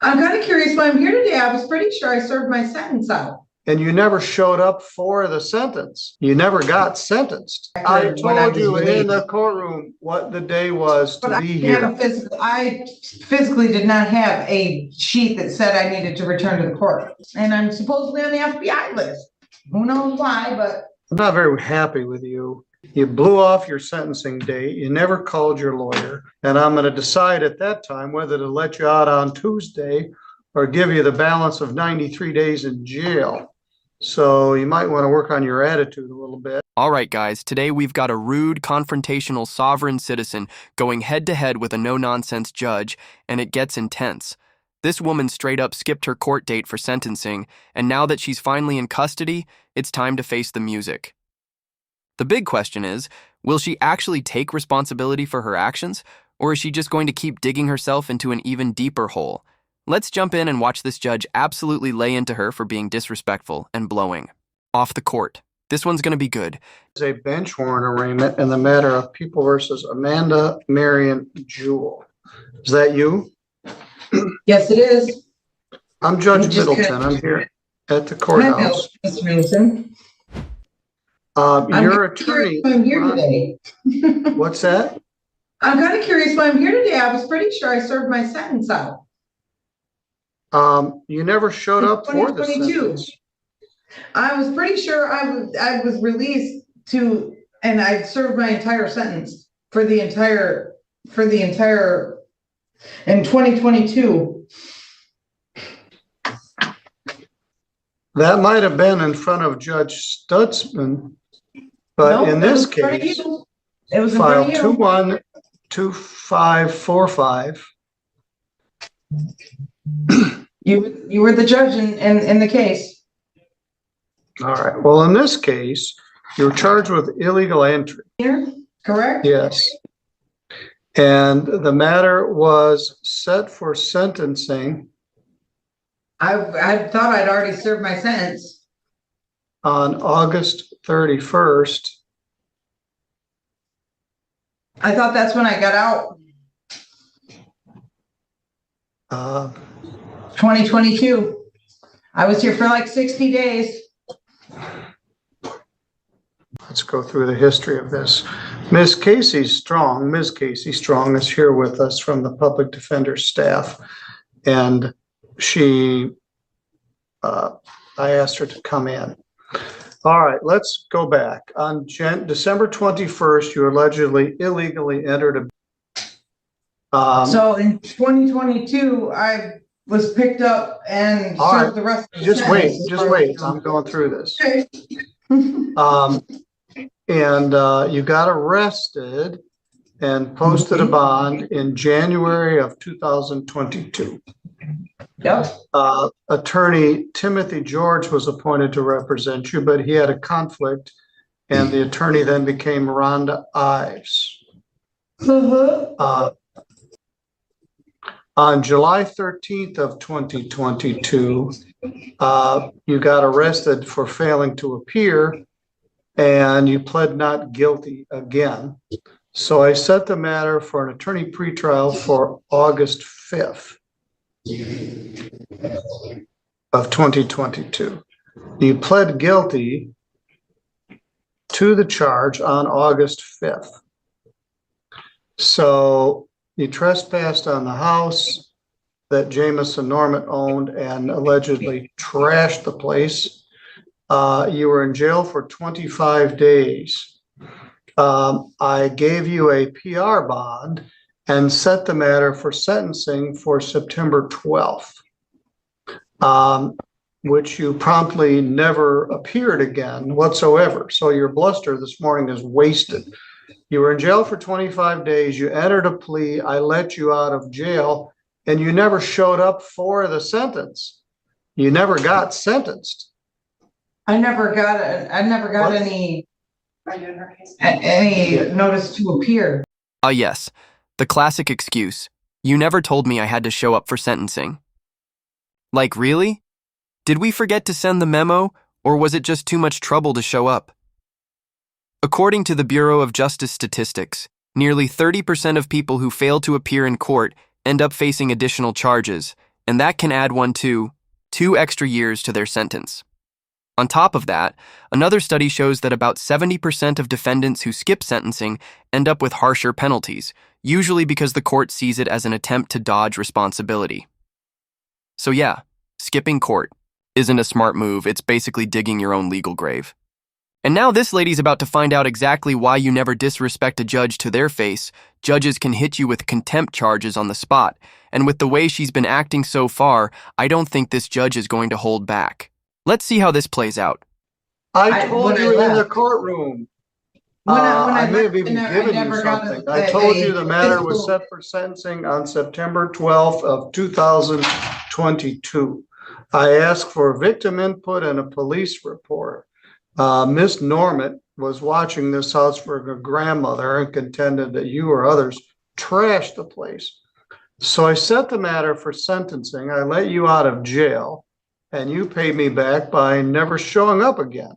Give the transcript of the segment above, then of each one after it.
I'm kind of curious why I'm here today. I was pretty sure I served my sentence out And you never showed up for the sentence. You never got sentenced. I when I told was you in released. the courtroom what the day was to But I be didn't have here. a physical, I physically did not have a sheet that said I needed to return to the court. And I'm supposedly on the FBI list. Who knows why, but I'm not very happy with you. You blew off your sentencing date. You never called your lawyer. And I'm going to decide at that time whether to let you out on Tuesday or give you the balance of 93 days in jail. So you might want to work on your attitude a little bit. All right, guys, today we've got a rude, confrontational sovereign citizen going head-to-head with a no-nonsense judge, and it gets intense. This woman straight up skipped her court date for sentencing, and now that she's finally in custody, it's time to face the music. The big question is, will she actually take responsibility for her actions, or is she just going to keep digging herself into an even deeper hole? Let's jump in and watch this judge absolutely lay into her for being disrespectful and blowing. Off the court. This one's going to be good. It's a bench warrant arraignment in the matter of People versus Amanda Marion Jewell. Is that you? yes, it is. I'm Judge I'm just Middleton. I'm here at the Can I help, courthouse. Mr. Mason? Your I'm curious attorney. why I'm here today. What's that? I'm kind of curious why I'm here today. I was pretty sure I served my sentence out You never showed in up for the 2022. sentence. I was pretty sure I was released to, and I served my entire sentence for the entire in 2022. That might have been in front of Judge Stutzman, but Nope, in it this was in front of case, you. It was in front file of you. 212545. You were the judge in the case. All right. Well, in this case, you're charged with illegal entry. Here, correct? Yes. And the matter was set for sentencing I thought I'd already served my sentence. on August 31st. I thought that's when I got out. Uh, 2022. I was here for like 60 days. Let's go through the history of this. Ms. Casey Strong is here with us from the public defender staff. And I asked her to come in. All right, let's go back. On December 21st, you allegedly illegally entered So in 2022, I was picked up and served the rest of the just wait, sentence. I'm going through this. Okay. You got arrested and posted a bond in January of 2022. Yep. Attorney Timothy George was appointed to represent you, but he had a conflict, and the attorney then became Rhonda Ives. On July 13th of 2022, you got arrested for failing to appear, and you pled not guilty again. So I set the matter for an attorney pretrial for August 5th of 2022. You pled guilty to the charge on August 5th. So you trespassed on the house that Jamison Norman owned and allegedly trashed the place. You were in jail for 25 days. I gave you a PR bond and set the matter for sentencing for September 12th, which you promptly never appeared again whatsoever. So your bluster this morning is wasted. You were in jail for 25 days. You entered a plea. I let you out of jail, and you never showed up for the sentence. You never got sentenced. I never got any notice to appear. Yes, the classic excuse. You never told me I had to show up for sentencing. Like, really? Did we forget to send the memo, or was it just too much trouble to show up? According to the Bureau of Justice Statistics, nearly 30% of people who fail to appear in court end up facing additional charges, and that can add 2 extra years to their sentence. On top of that, another study shows that about 70% of defendants who skip sentencing end up with harsher penalties, usually because the court sees it as an attempt to dodge responsibility. So yeah, skipping court isn't a smart move. It's basically digging your own legal grave. And now this lady's about to find out exactly why you never disrespect a judge to their face. Judges can hit you with contempt charges on the spot, and with the way she's been acting so far, I don't think this judge is going to hold back. Let's see how this plays out. I told when I you in the left- courtroom. When I may have left, even I given you never got something. a- I told you the a matter was physical- set for sentencing on September 12th of 2022. I asked for victim input and a police report. Miss Norman was watching this house for her grandmother and contended that you or others trashed the place. So I set the matter for sentencing. I let you out of jail and you paid me back by never showing up again.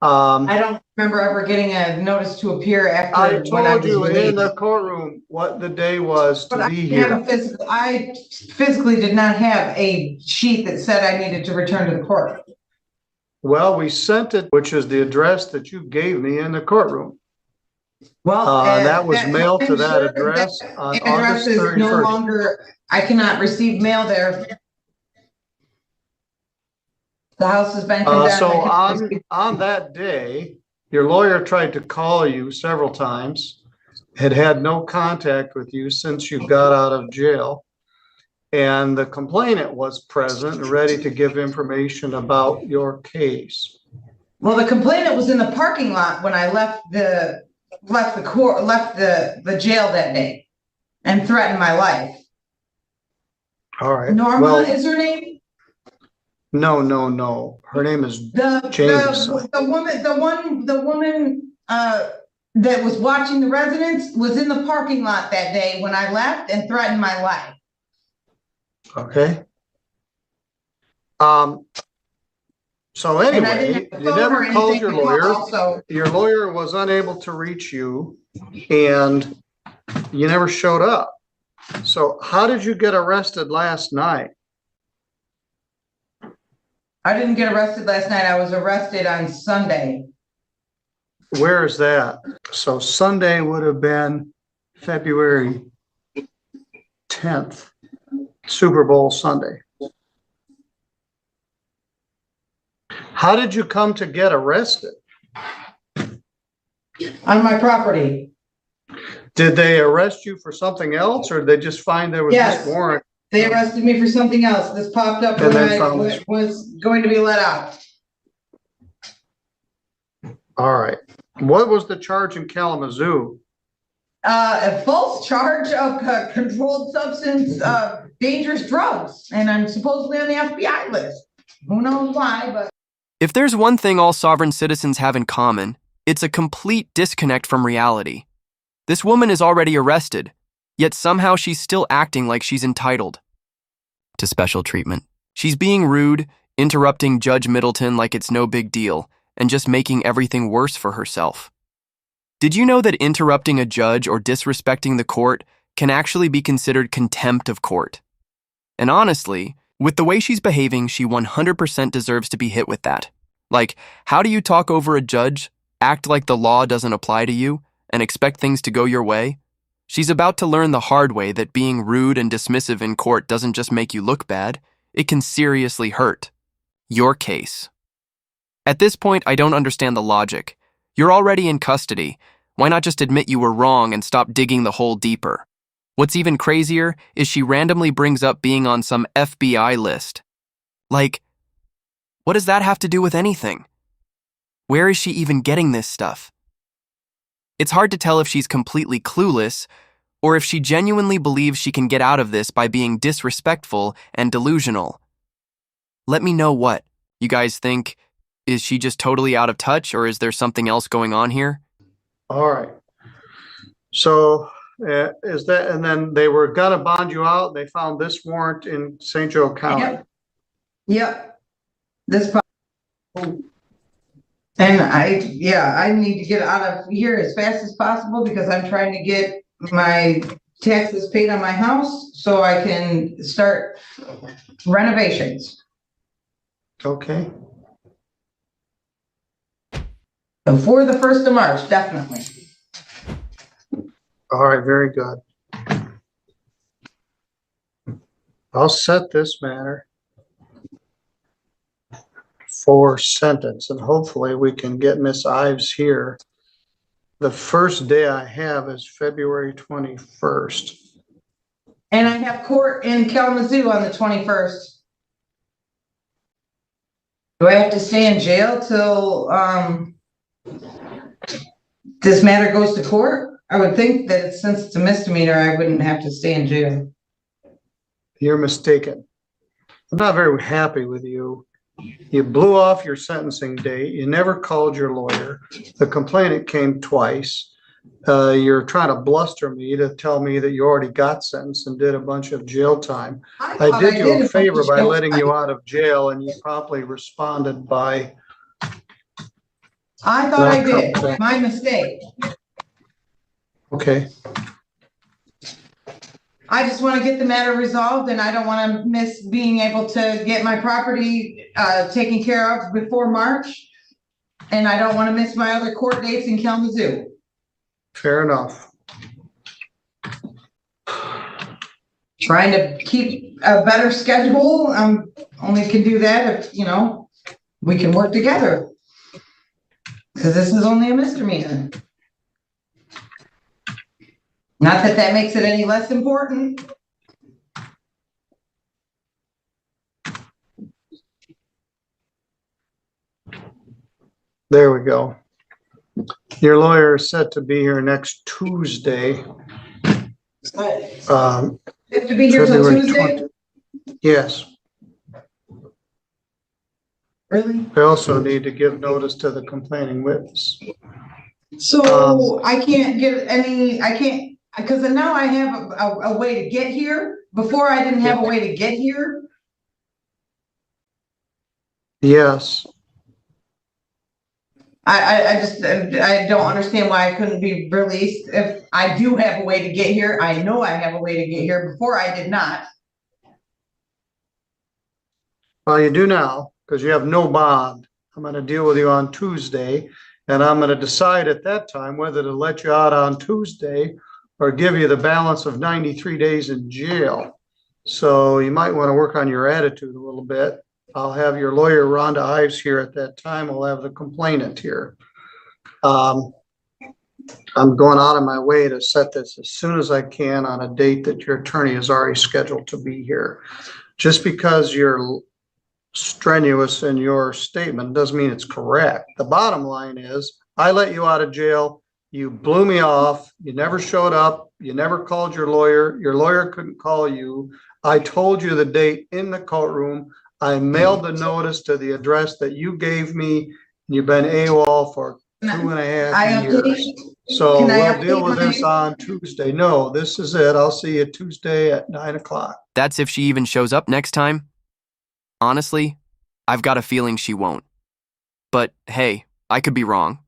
I don't remember ever getting a notice to appear I after when I told was you in released. the courtroom what the day was But to I be didn't have here. I physically did not have a sheet that said I needed to return to the court. Well, we sent it, which is the address that you gave me in the courtroom. Well, That was mailed to I'm that sure address that on address August is no 31st. longer, I cannot receive mail there. The house has been condemned. So I cannot receive- on that day, your lawyer tried to call you several times, had no contact with you since you got out of jail. And the complainant was present and ready to give information about your case. Well, the complainant was in the parking lot when I left the jail that day and threatened my life. All right. Norma Well, is her name? no. Her name is The Jameson. the woman that was watching the residence was in the parking lot that day when I left and threatened my life. Okay. So And I didn't anyway, have a you phone never or called anything your to lawyer. call, so Your lawyer was unable to reach you and you never showed up. So how did you get arrested last night? I didn't get arrested last night. I was arrested on Sunday. Where is that? So Sunday would have been February 10th, Super Bowl Sunday. How did you come to get arrested? On my property. Did they arrest you for something else or did they just find there was Yes. this warrant? They arrested me for something else. This popped up And when then I found this. was going to be let out. All right. What was the charge in Kalamazoo? A false charge of controlled substance, dangerous drugs, and I'm supposedly on the FBI list. Who knows why, but. If there's one thing all sovereign citizens have in common, it's a complete disconnect from reality. This woman is already arrested, yet somehow she's still acting like she's entitled to special treatment. She's being rude, interrupting Judge Middleton like it's no big deal, and just making everything worse for herself. Did you know that interrupting a judge or disrespecting the court can actually be considered contempt of court? And honestly, with the way she's behaving, she 100% deserves to be hit with that. Like, how do you talk over a judge, act like the law doesn't apply to you, and expect things to go your way? She's about to learn the hard way that being rude and dismissive in court doesn't just make you look bad, it can seriously hurt your case. At this point, I don't understand the logic. You're already in custody. Why not just admit you were wrong and stop digging the hole deeper? What's even crazier is she randomly brings up being on some FBI list. Like, what does that have to do with anything? Where is she even getting this stuff? It's hard to tell if she's completely clueless or if she genuinely believes she can get out of this by being disrespectful and delusional. Let me know what you guys think. Is she just totally out of touch, or is there something else going on here? All right. So is that, and then they were gonna bond you out. They found this warrant in St. Joe County. Yep. This. And I need to get out of here as fast as possible because I'm trying to get my taxes paid on my house so I can start renovations. Okay, Before the 1st of March, definitely. all right, very good. I'll set this matter for sentence, and hopefully we can get Miss Ives here. The first day I have is February 21st. And I have court in Kalamazoo on the 21st. Do I have to stay in jail till, this matter goes to court? I would think that since it's a misdemeanor, I wouldn't have to stay in jail. You're mistaken. I'm not very happy with you. You blew off your sentencing date. You never called your lawyer. The complainant came twice. You're trying to bluster me to tell me that you already got sentenced and did a bunch of jail time. I did you a favor by letting you out of jail, and you promptly responded by. I thought I did. My mistake. Okay. I just want to get the matter resolved, and I don't want to miss being able to get my property taken care of before March. And I don't want to miss my other court dates in Kalamazoo. Fair enough. Trying to keep a better schedule. Only can do that if, we can work together. Because this is only a misdemeanor. Not that that makes it any less important. There we go. Your lawyer is set to be here next Tuesday. Have to be here till February Tuesday? 20. Yes. Really? We also need to give notice to the complaining witness. So I can't get because now I have a way to get here. Before I didn't have a way to get here. Yes. I don't understand why I couldn't be released. If I do have a way to get here, I know I have a way to get here. Before I did not. Well, you do now, because you have no bond. I'm going to deal with you on Tuesday, and I'm going to decide at that time whether to let you out on Tuesday or give you the balance of 93 days in jail. So you might want to work on your attitude a little bit. I'll have your lawyer, Rhonda Ives, here at that time. We'll have the complainant here. I'm going out of my way to set this as soon as I can on a date that your attorney is already scheduled to be here. Just because you're strenuous in your statement doesn't mean it's correct. The bottom line is, I let you out of jail. You blew me off. You never showed up. You never called your lawyer. Your lawyer couldn't call you. I told you the date in the courtroom. I mailed the notice to the address that you gave me. You've been AWOL for 2.5 years. So we'll deal with this on Tuesday. No, this is it. I'll see you Tuesday at 9 o'clock. That's if she even shows up next time. Honestly, I've got a feeling she won't. But hey, I could be wrong.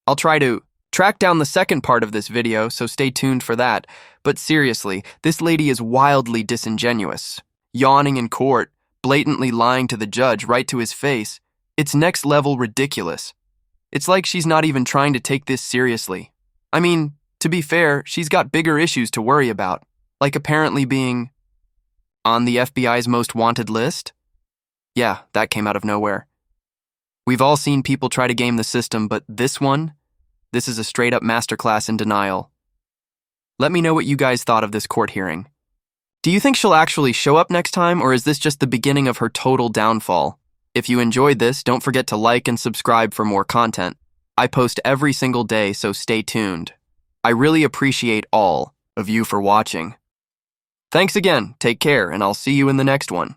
I'll try to track down the second part of this video, so stay tuned for that. But seriously, this lady is wildly disingenuous. Yawning in court, blatantly lying to the judge right to his face. It's next level ridiculous. It's like she's not even trying to take this seriously. I mean, to be fair, she's got bigger issues to worry about, like apparently being on the FBI's most wanted list. Yeah, that came out of nowhere. We've all seen people try to game the system, but this is a straight-up masterclass in denial. Let me know what you guys thought of this court hearing. Do you think she'll actually show up next time, or is this just the beginning of her total downfall? If you enjoyed this, don't forget to like and subscribe for more content. I post every single day, so stay tuned. I really appreciate all of you for watching. Thanks again, take care, and I'll see you in the next one.